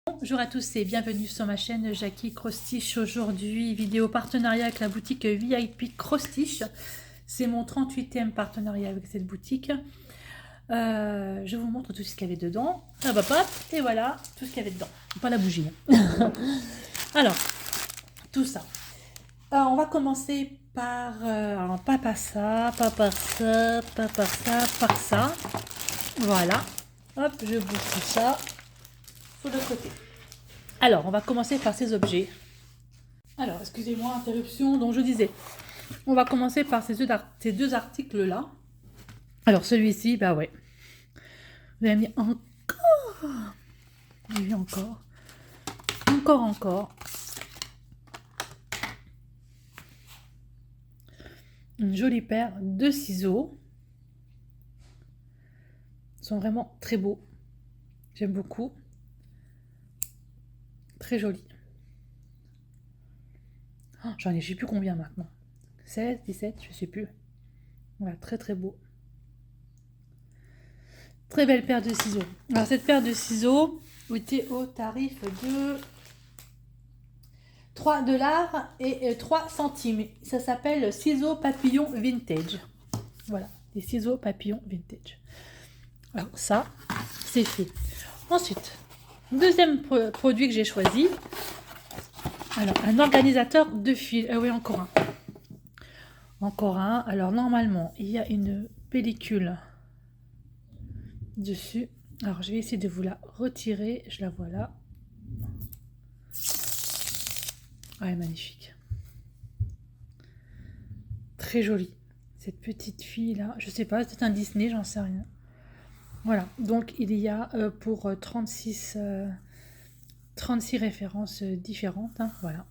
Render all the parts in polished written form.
Bonjour à tous et bienvenue sur ma chaîne Jackie Crostiche. Aujourd'hui, vidéo partenariat avec la boutique VIP Crostiche. C'est mon 38e partenariat avec cette boutique. Je vous montre tout ce qu'il y avait dedans. Hop, hop, hop, et voilà tout ce qu'il y avait dedans. Pas la bougie. Alors, tout ça. On va commencer par... pas par ça, pas par ça, pas par ça, par ça. Voilà. Hop, je bouge tout ça sur le côté. Alors, on va commencer par ces objets. Alors, excusez-moi, interruption. Donc, je disais, on va commencer par ces deux articles-là. Alors, celui-ci, bah ouais. Vous avez mis encore. J'ai vu encore. Encore. Une jolie paire de ciseaux. Ils sont vraiment très beaux. J'aime beaucoup. Très jolis. Oh, j'en ai, je sais plus combien maintenant. 16, 17, je sais plus. Voilà, très beau. Très belle paire de ciseaux. Alors, cette paire de ciseaux était au tarif de 3 $ et 3 centimes. Ça s'appelle ciseaux papillon vintage. Voilà, des ciseaux papillon vintage. Alors ça, c'est fait. Ensuite, deuxième produit que j'ai choisi. Alors, un organisateur de fil. Ah oui, encore un. Encore un. Alors, normalement, il y a une pellicule dessus. Alors, je vais essayer de vous la retirer. Je la vois là. Ah, elle est magnifique. Très jolie. Cette petite fille là, je sais pas, c'est un Disney, j'en sais rien. Voilà, donc il y a pour 36 références différentes. Hein, voilà,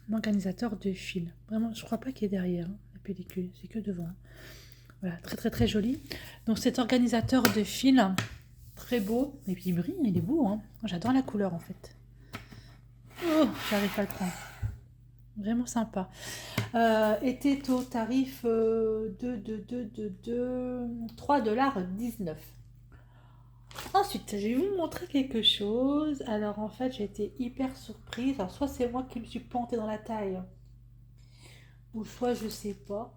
l'organisateur de fil. Vraiment, je crois pas qu'il est derrière hein, la pellicule, c'est que devant. Voilà, très joli. Donc cet organisateur de fil, très beau, et puis il brille, il est beau. Hein. J'adore la couleur en fait. Oh, j'arrive pas à le prendre. Vraiment sympa. Était au tarif de 3,19 $. Ensuite, je vais vous montrer quelque chose. Alors en fait, j'ai été hyper surprise. Alors soit c'est moi qui me suis plantée dans la taille, ou soit je sais pas.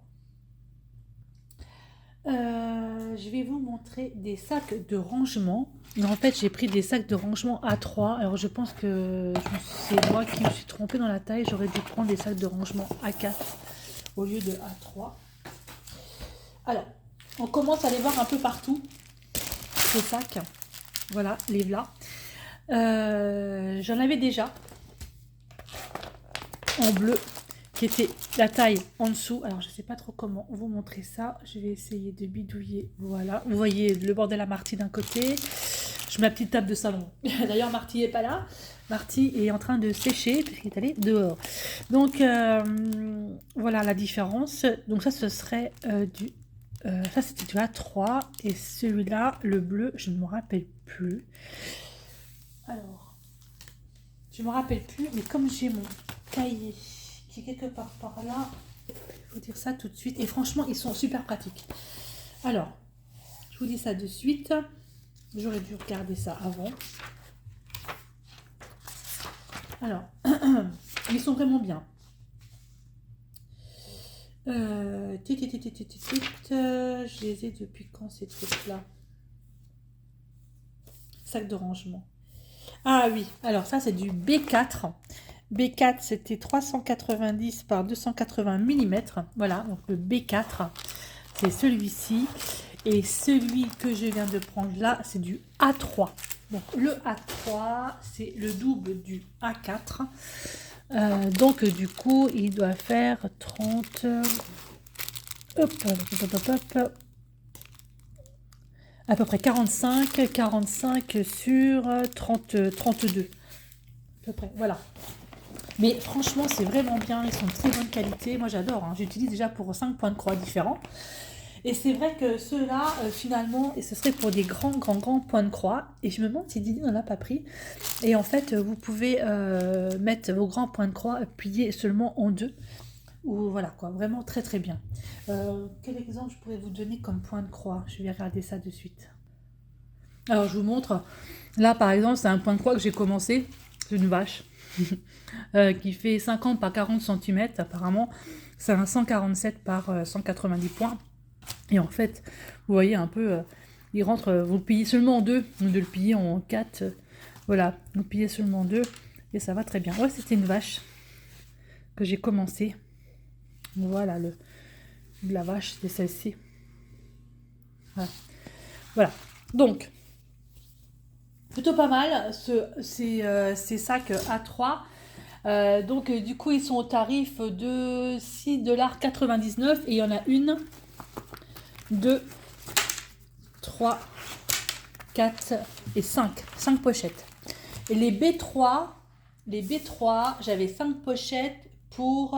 Je vais vous montrer des sacs de rangement. Mais en fait, j'ai pris des sacs de rangement A3. Alors je pense que c'est moi qui me suis trompée dans la taille. J'aurais dû prendre des sacs de rangement A4 au lieu de A3. Alors, on commence à les voir un peu partout, ces sacs. Voilà, les voilà. J'en avais déjà en bleu, qui était la taille en dessous. Alors, je sais pas trop comment vous montrer ça. Je vais essayer de bidouiller. Voilà, vous voyez le bordel à Marty d'un côté. Je mets ma petite table de salon. D'ailleurs, Marty n'est pas là. Marty est en train de sécher puisqu'il est allé dehors. Donc, voilà la différence. Donc ça, ce serait ça, c'était du A3. Et celui-là, le bleu, je ne me rappelle plus. Alors, je ne me rappelle plus. Mais comme j'ai mon cahier qui est quelque part par là, je vais vous dire ça tout de suite. Et franchement, ils sont super pratiques. Alors, je vous dis ça de suite. J'aurais dû regarder ça avant. Alors, ils sont vraiment bien. Je les ai depuis quand ces trucs-là? Sac de rangement. Ah oui, alors ça c'est du B4. B4 c'était 390 par 280 mm. Voilà, donc le B4 c'est celui-ci. Et celui que je viens de prendre là, c'est du A3. Donc le A3, c'est le double du A4. Donc du coup, il doit faire 30... Hop, à peu près 45 sur 30, 32. À peu près, voilà. Mais franchement, c'est vraiment bien. Ils sont de très bonne qualité. Moi, j'adore. Hein. J'utilise déjà pour 5 points de croix différents. Et c'est vrai que ceux-là, finalement, et ce serait pour des grands points de croix. Et je me demande si Didi n'en a pas pris. Et en fait, vous pouvez mettre vos grands points de croix pliés seulement en deux. Ou voilà, quoi. Vraiment très bien. Quel exemple je pourrais vous donner comme point de croix? Je vais regarder ça de suite. Alors, je vous montre. Là, par exemple, c'est un point de croix que j'ai commencé. C'est une vache qui fait 50 par 40 cm. Apparemment, c'est un 147 par 190 points. Et en fait, vous voyez un peu, il rentre, vous le pliez seulement en deux, au lieu de le plier en 4. Voilà, vous le pliez seulement en deux. Et ça va très bien. Ouais, c'était une vache que j'ai commencé. Voilà, la vache, c'était celle-ci. Voilà. Voilà. Donc, plutôt pas mal, ces sacs A3. Donc, du coup, ils sont au tarif de 6,99 $. Et il y en a une, 2, 3, 4 et 5. 5 pochettes. Et les B3, j'avais 5 pochettes pour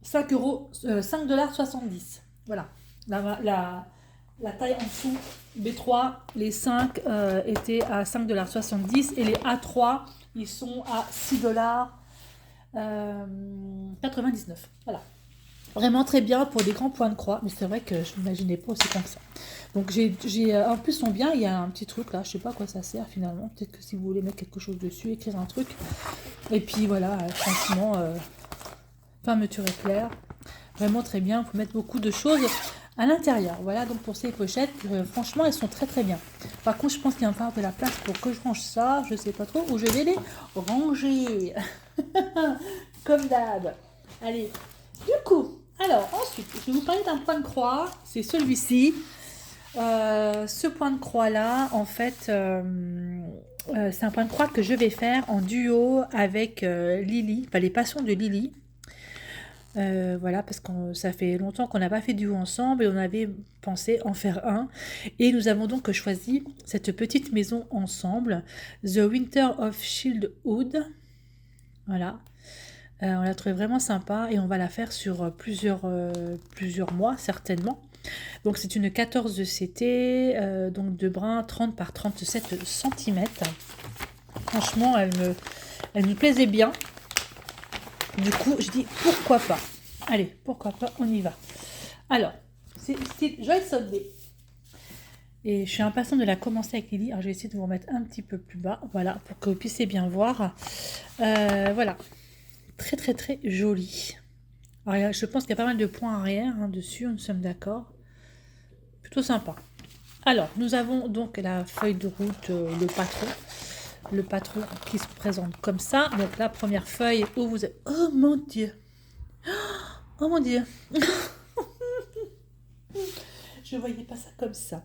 5,70 $. Voilà. La taille en dessous, B3, les 5 étaient à 5,70 $ et les A3, ils sont à 6,99 $. Voilà. Vraiment très bien pour des grands points de croix, mais c'est vrai que je n'imaginais pas aussi comme ça. Donc en plus sont bien, il y a un petit truc là, je sais pas à quoi ça sert finalement. Peut-être que si vous voulez mettre quelque chose dessus, écrire un truc. Et puis voilà, franchement, fermeture éclair. Vraiment très bien, vous pouvez mettre beaucoup de choses à l'intérieur. Voilà donc pour ces pochettes, franchement elles sont très très bien. Par contre je pense qu'il y a encore de la place pour que je range ça, je sais pas trop où je vais les ranger. Comme d'hab. Allez, du coup, alors ensuite je vais vous parler d'un point de croix, c'est celui-ci. Ce point de croix là, en fait, c'est un point de croix que je vais faire en duo avec Lily, enfin les passions de Lily. Voilà, parce que ça fait longtemps qu'on n'a pas fait duo ensemble et on avait pensé en faire un. Et nous avons donc choisi cette petite maison ensemble, The Winter of Childhood. Voilà. On l'a trouvé vraiment sympa et on va la faire sur plusieurs mois certainement. Donc c'est une 14 de CT, donc de brin 30 par 37 cm. Franchement, elle me plaisait bien. Du coup, je dis pourquoi pas. Allez, pourquoi pas, on y va. Alors, c'est style Joy Sunday. Et je suis impatiente de la commencer avec Lily. Alors, je vais essayer de vous remettre un petit peu plus bas. Voilà, pour que vous puissiez bien voir. Voilà. Très, très, très joli. Alors, je pense qu'il y a pas mal de points arrière dessus, nous sommes d'accord. Plutôt sympa. Alors, nous avons donc la feuille de route, le patron. Le patron qui se présente comme ça. Donc, la première feuille où vous êtes... Oh mon Dieu! Oh mon Dieu! Je ne voyais pas ça comme ça.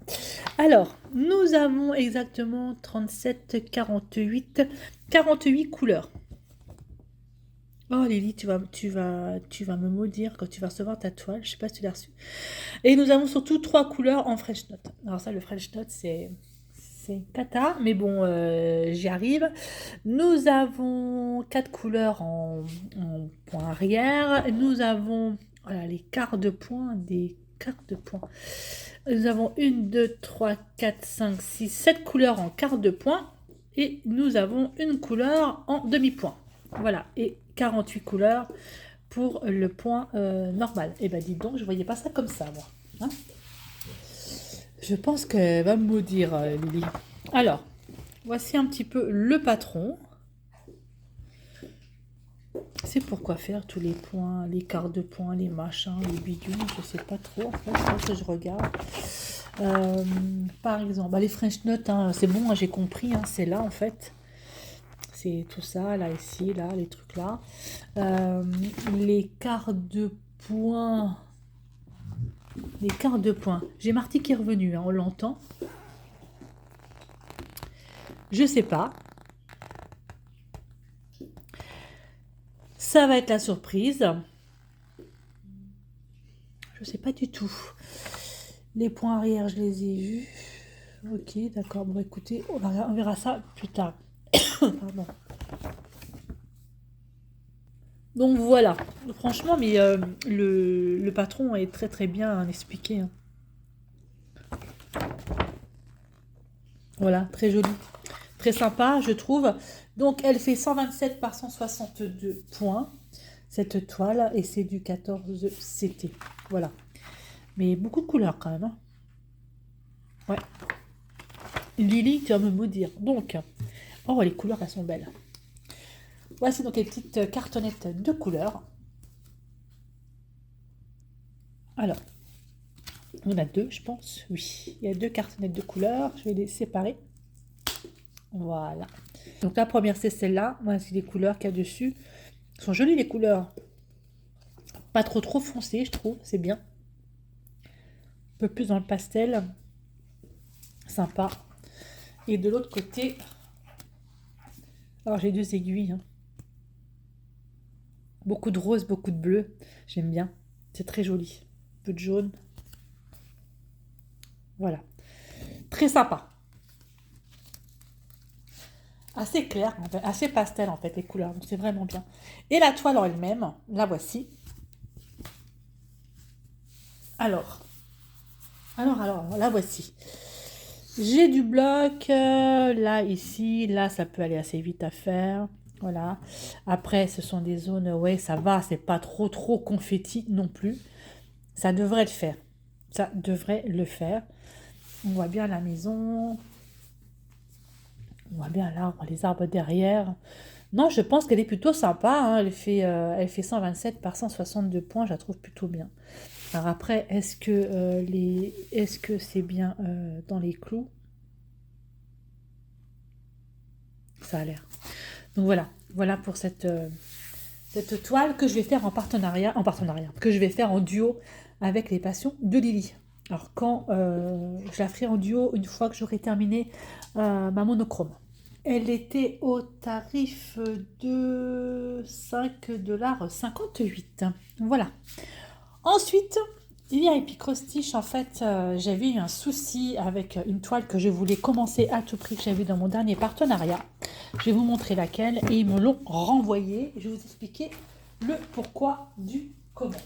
Alors, nous avons exactement 37, 48 couleurs. Oh Lily, tu vas me maudire quand tu vas recevoir ta toile. Je ne sais pas si tu l'as reçue. Et nous avons surtout 3 couleurs en French Note. Alors ça, le French Note, c'est cata, mais bon, j'y arrive. Nous avons 4 couleurs en point arrière. Nous avons voilà, les quarts de points, des quarts de points. Nous avons 1, 2, 3, 4, 5, 6, 7 couleurs en quart de point. Et nous avons une couleur en demi-point. Voilà, et 48 couleurs pour le point normal. Et ben dites donc, je ne voyais pas ça comme ça, moi. Hein, je pense qu'elle va me maudire, Lily. Alors, voici un petit peu le patron. C'est pourquoi faire tous les points, les quarts de points, les machins, les bidules, je sais pas trop en fait, c'est que je regarde. Par exemple, les French Notes, c'est bon, j'ai compris, c'est là en fait. C'est tout ça, là, ici, là, les trucs là. Les quarts de points. Les quarts de points. J'ai Marty qui est revenu, on l'entend. Je sais pas. Ça va être la surprise. Je sais pas du tout. Les points arrière, je les ai vus. Ok, d'accord. Bon, écoutez, on verra ça plus tard. Pardon. Donc voilà. Franchement, mais le patron est très très bien expliqué. Voilà, très joli. Très sympa, je trouve. Donc, elle fait 127 par 162 points, cette toile, et c'est du 14 CT. Voilà. Mais beaucoup de couleurs quand même. Ouais. Lily, tu vas me maudire. Donc, oh, les couleurs, elles sont belles. Voici donc les petites cartonnettes de couleurs. Alors, on a deux, je pense. Oui, il y a deux cartonnettes de couleurs. Je vais les séparer. Voilà. Donc la première, c'est celle-là. Voici les couleurs qu'il y a dessus. Elles sont jolies, les couleurs. Pas trop foncées, je trouve. C'est bien. Un peu plus dans le pastel. Sympa. Et de l'autre côté, alors j'ai deux aiguilles. Hein. Beaucoup de rose, beaucoup de bleu. J'aime bien. C'est très joli. Un peu de jaune. Voilà. Très sympa. Assez clair, en fait, assez pastel en fait les couleurs, donc c'est vraiment bien. Et la toile en elle-même, la voici. Alors, la voici. J'ai du bloc, là, ici, là, ça peut aller assez vite à faire. Voilà. Après, ce sont des zones, ouais, ça va, c'est pas trop confetti non plus. Ça devrait le faire. Ça devrait le faire. On voit bien la maison. On voit bien l'arbre, les arbres derrière. Non, je pense qu'elle est plutôt sympa. Hein. Elle fait 127 par 162 points. Je la trouve plutôt bien. Alors après, est-ce que c'est bien dans les clous? Ça a l'air. Donc voilà pour cette toile que je vais faire en partenariat, que je vais faire en duo avec les passions de Lily. Alors quand je la ferai en duo une fois que j'aurai terminé ma monochrome. Elle était au tarif de 5,58 $. Voilà. Ensuite, il y a Epic Cross Stitch. En fait, j'avais eu un souci avec une toile que je voulais commencer à tout prix, que j'avais dans mon dernier partenariat. Je vais vous montrer laquelle et ils me l'ont renvoyé. Je vais vous expliquer le pourquoi du comment.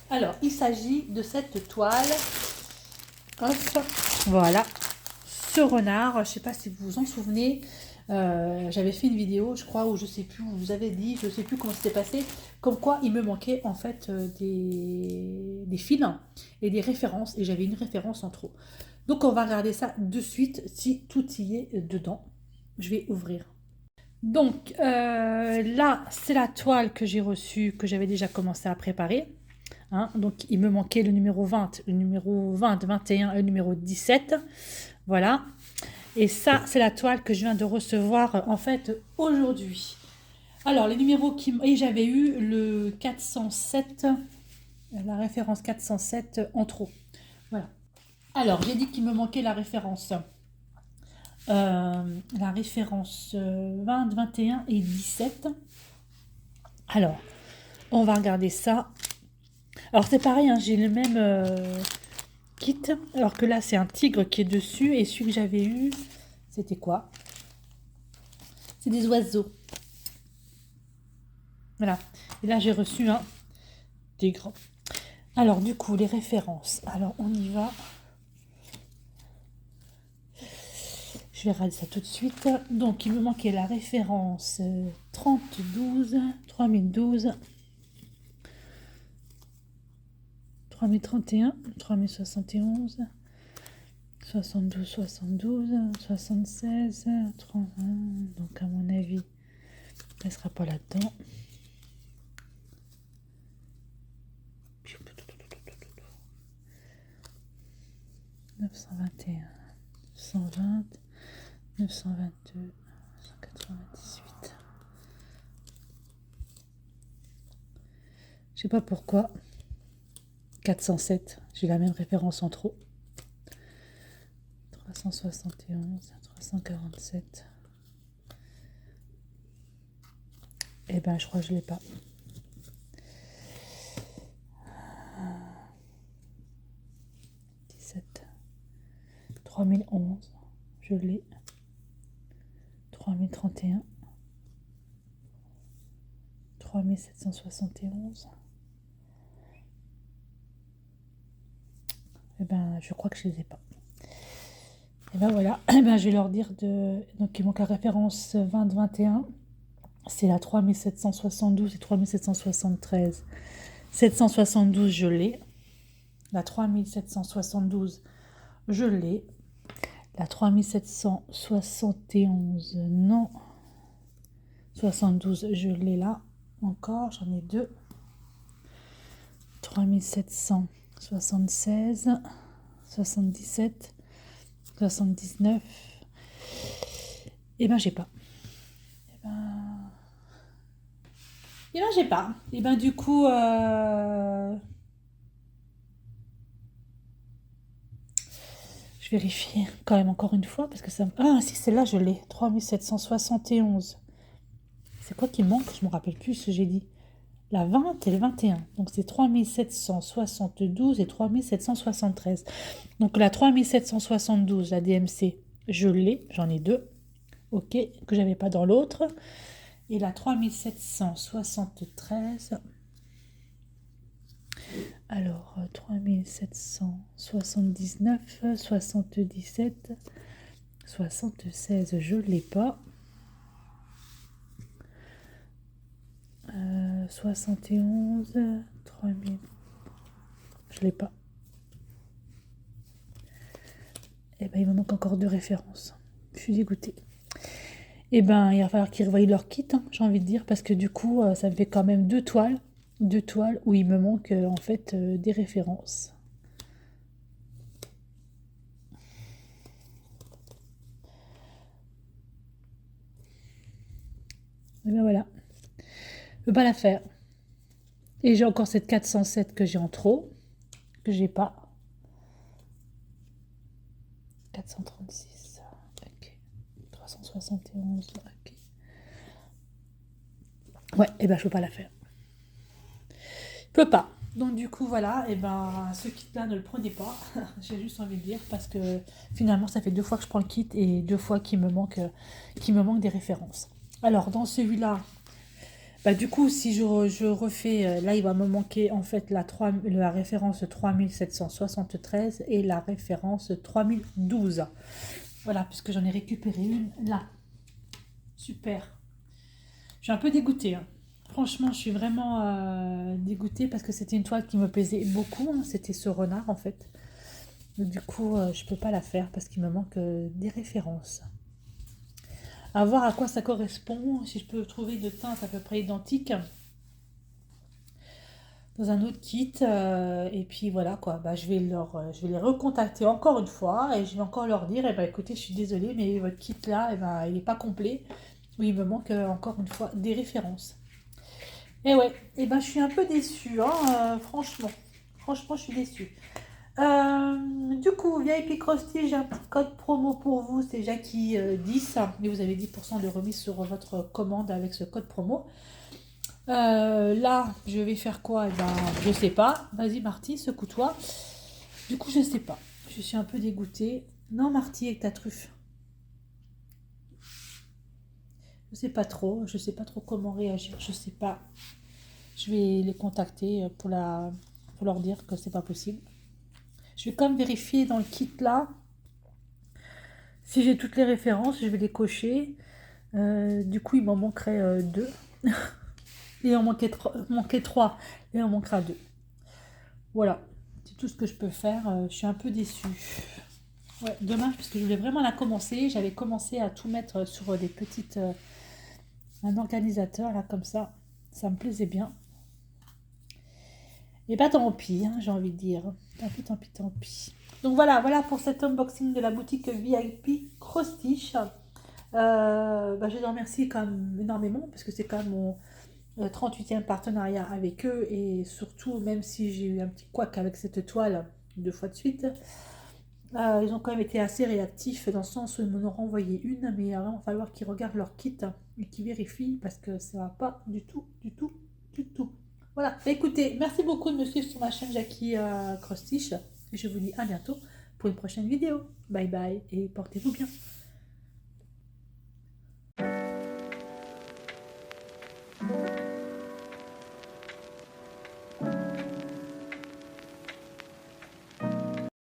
Alors, il s'agit de cette toile. Hop, voilà. Ce renard, je ne sais pas si vous vous en souvenez, j'avais fait une vidéo, je crois, où je sais plus, où vous avez dit, je ne sais plus comment c'était passé, comme quoi il me manquait en fait des fils et des références, et j'avais une référence en trop. Donc on va regarder ça de suite, si tout y est dedans. Je vais ouvrir. Donc là, c'est la toile que j'ai reçue, que j'avais déjà commencé à préparer. Hein, donc il me manquait le numéro 20, le numéro 20, 21 et le numéro 17. Voilà. Et ça, c'est la toile que je viens de recevoir en fait aujourd'hui. Alors, les numéros qui... Et j'avais eu le 407, la référence 407 en trop. Voilà. Alors, j'ai dit qu'il me manquait la référence. La référence 20, 21 et 17. Alors, on va regarder ça. Alors, c'est pareil, hein, j'ai le même kit. Alors que là, c'est un tigre qui est dessus. Et celui que j'avais eu, c'était quoi? C'est des oiseaux. Voilà. Et là, j'ai reçu un tigre. Alors, du coup, les références. Alors, on y va. Je vais regarder ça tout de suite. Donc, il me manquait la référence 3012, 3012, 3031, 3071, 72, 72, 76, 31. Donc, à mon avis, elle ne sera pas là-dedans. 921, 120, 922, 198. Je sais pas pourquoi. 407, j'ai la même référence en trop. 371, 347. Eh ben, je crois que je l'ai pas. 17. 3011, je l'ai. 3031. 3771. Eh ben, je crois que je les ai pas. Et ben voilà, eh ben, je vais leur dire de... Donc, il manque la référence 2021. C'est la 3772 et 3773. 772, je l'ai. La 3772, je l'ai. La 3771, non. 72, je l'ai là. Encore, j'en ai deux. 3776, 77, 79. Eh ben, j'ai pas. Eh ben, j'ai pas. Eh ben, du coup, je vérifie quand même encore une fois parce que ça. Ah, si, celle-là, je l'ai. 3771. C'est quoi qui manque? Je me rappelle plus ce que j'ai dit. La 20 et le 21. Donc, c'est 3772 et 3773. Donc, la 3772, la DMC, je l'ai. J'en ai deux. Ok, que j'avais pas dans l'autre. Et la 3773. Alors, 3779, 77, 76, je ne l'ai pas. 71, 3000, je ne l'ai pas. Eh ben, il me manque encore deux références. Je suis dégoûtée. Eh ben, il va falloir qu'ils revoient leur kit, hein, j'ai envie de dire, parce que du coup, ça me fait quand même deux toiles où il me manque en fait des références. Et ben voilà, je peux pas la faire. Et j'ai encore cette 407 que j'ai en trop, que j'ai pas. 436, ok. 371, ok. Ouais, et ben je peux pas la faire. Je peux pas. Donc du coup voilà, et ben ce kit là ne le prenez pas, j'ai juste envie de dire, parce que finalement ça fait deux fois que je prends le kit et deux fois qu'il me manque des références. Alors dans celui-là, bah, du coup si je refais, là il va me manquer en fait la référence 3773 et la référence 3012. Voilà, puisque j'en ai récupéré une là. Super. Je suis un peu dégoûtée, hein. Franchement, je suis vraiment dégoûtée parce que c'était une toile qui me plaisait beaucoup, hein. C'était ce renard en fait. Du coup, je peux pas la faire parce qu'il me manque des références. À voir à quoi ça correspond, si je peux trouver de teintes à peu près identiques dans un autre kit. Et puis voilà quoi, bah, je vais les recontacter encore une fois et je vais encore leur dire, eh ben, écoutez, je suis désolée, mais votre kit là, eh ben, il n'est pas complet. Oui, il me manque encore une fois des références. Et ouais, et ben, je suis un peu déçue, hein, franchement. Franchement, je suis déçue. Du coup, VIP Krusty, j'ai un petit code promo pour vous, c'est Jackie 10. Et vous avez 10% de remise sur votre commande avec ce code promo. Là, je vais faire quoi? Eh ben, je sais pas. Vas-y, Marty, secoue-toi. Du coup, je sais pas. Je suis un peu dégoûtée. Non, Marty, avec ta truffe. Je sais pas trop. Je sais pas trop comment réagir. Je sais pas. Je vais les contacter pour leur dire que c'est pas possible. Je vais quand même vérifier dans le kit là. Si j'ai toutes les références, je vais les cocher. Du coup, il m'en manquerait deux. Il en manquait trois. Et il en manquera deux. Voilà. C'est tout ce que je peux faire. Je suis un peu déçue. Ouais, dommage parce que je voulais vraiment la commencer. J'avais commencé à tout mettre sur des petites... un organisateur là comme ça. Ça me plaisait bien. Et bah tant pis, hein, j'ai envie de dire. Tant pis, tant pis, tant pis. Donc voilà pour cet unboxing de la boutique VIP Krusty. Je les remercie quand même énormément parce que c'est quand même mon 38e partenariat avec eux et surtout même si j'ai eu un petit couac avec cette toile deux fois de suite, ils ont quand même été assez réactifs dans le sens où ils m'en ont renvoyé une, mais il va vraiment falloir qu'ils regardent leur kit et qu'ils vérifient parce que ça va pas du tout, du tout, du tout. Voilà, écoutez, merci beaucoup de me suivre sur ma chaîne Jackie Krusty et je vous dis à bientôt pour une prochaine vidéo. Bye bye et portez-vous bien.